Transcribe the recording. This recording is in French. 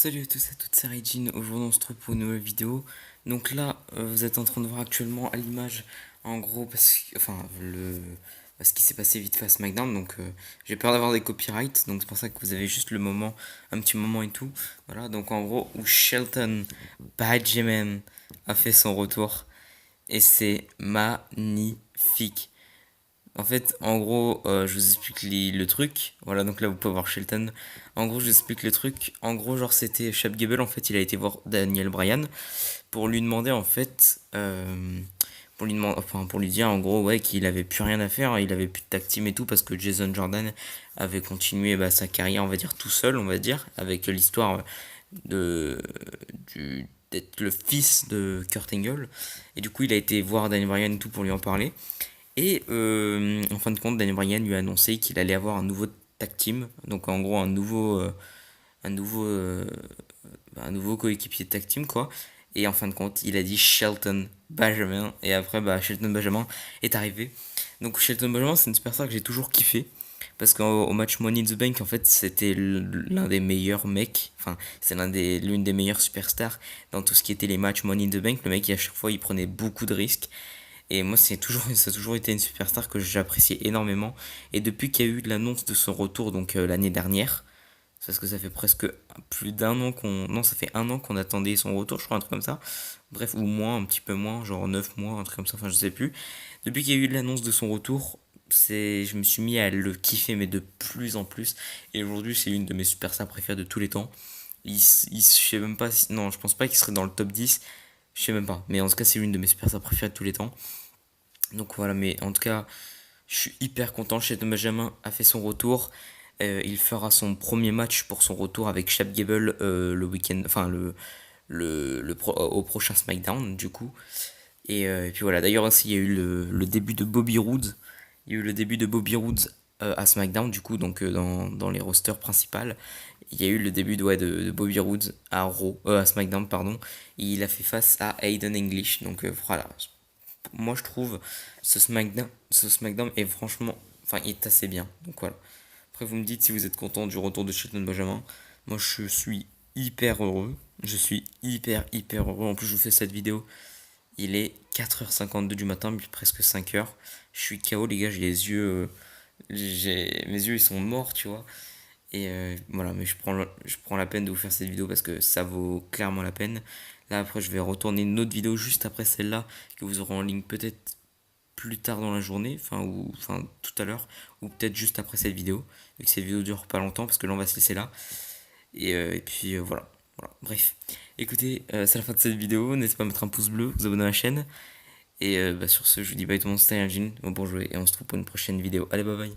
Salut à tous et à toutes, c'est Regine. Aujourd'hui, on se retrouve pour une nouvelle vidéo. Donc là, vous êtes en train de voir actuellement à l'image, en gros, ce qui s'est passé vite fait à SmackDown. Donc, j'ai peur d'avoir des copyrights. Donc, c'est pour ça que vous avez juste le moment, un petit moment et tout. Voilà, donc en gros, où Shelton Benjamin a fait son retour. Et c'est magnifique. En fait, en gros, je vous explique le truc. Voilà, donc là, vous pouvez voir Shelton. En gros, je vous explique le truc. En gros, genre, c'était Chap Gable. En fait, il a été voir Daniel Bryan pour lui demander, en fait, pour lui demander, enfin, pour lui dire, en gros, ouais, qu'il avait plus rien à faire. Il avait plus de tag team et tout parce que Jason Jordan avait continué sa carrière, on va dire, tout seul, on va dire, avec l'histoire de, d'être le fils de Kurt Angle. Et du coup, il a été voir Daniel Bryan et tout pour lui en parler. Et en fin de compte, Daniel Bryan lui a annoncé qu'il allait avoir un nouveau tag team, donc en gros un nouveau, euh, un nouveau coéquipier de tag team quoi. Et en fin de compte, il a dit Shelton Benjamin. Et après, Shelton Benjamin est arrivé. Donc Shelton Benjamin, c'est une superstar que j'ai toujours kiffé. Parce qu'au match Money in the Bank, en fait, c'était l'un des meilleurs mecs. Enfin, c'est l'une des meilleures superstars dans tout ce qui était les matchs Money in the Bank. Le mec, à chaque fois, il prenait beaucoup de risques. Et moi, ça a toujours été une superstar que j'appréciais énormément. Et depuis qu'il y a eu l'annonce de son retour, donc l'année dernière, parce que ça fait presque plus d'un an qu'on. Non, ça fait un an qu'on attendait son retour, je crois, un truc comme ça. Bref, ou moins, un petit peu moins, genre 9 mois, un truc comme ça, enfin, je sais plus. Depuis qu'il y a eu l'annonce de son retour, je me suis mis à le kiffer, mais de plus en plus. Et aujourd'hui, c'est une de mes superstars préférées de tous les temps. Je sais même pas si. Non, je pense pas qu'il serait dans le top 10. Je sais même pas. Mais en tout cas, c'est l'une de mes superstars préférées de tous les temps. Donc voilà, mais en tout cas, je suis hyper content. Shelton Benjamin a fait son retour. Il fera son premier match pour son retour avec Chap Gable le week-end, enfin au prochain SmackDown du coup. Et puis voilà, d'ailleurs aussi il y a eu le début de Bobby Roode. Il y a eu le début de Bobby Roode à SmackDown du coup, donc dans les rosters principales. Il y a eu le début de Bobby Roode à SmackDown, pardon. Et il a fait face à Aiden English. Donc voilà, moi je trouve ce SmackDown est franchement, enfin il est assez bien. Donc voilà. Après vous me dites si vous êtes content du retour de Shelton Benjamin. Moi je suis hyper heureux. Je suis hyper heureux. En plus je vous fais cette vidéo. Il est 4h52 du matin, presque 5h. Je suis KO les gars, j'ai les yeux, mes yeux ils sont morts tu vois. Et voilà, mais je prends la peine de vous faire cette vidéo parce que ça vaut clairement la peine. Là, après, je vais retourner une autre vidéo juste après celle-là que vous aurez en ligne peut-être plus tard dans la journée, enfin tout à l'heure, ou peut-être juste après cette vidéo. Et que cette vidéo dure pas longtemps parce que là, on va se laisser là. Et puis voilà. Voilà. Bref, écoutez, c'est la fin de cette vidéo. N'hésitez pas à mettre un pouce bleu, vous abonner à la chaîne. Et sur ce, je vous dis bye tout le monde, c'était Jean. Bon, bonjour et on se retrouve pour une prochaine vidéo. Allez, bye bye.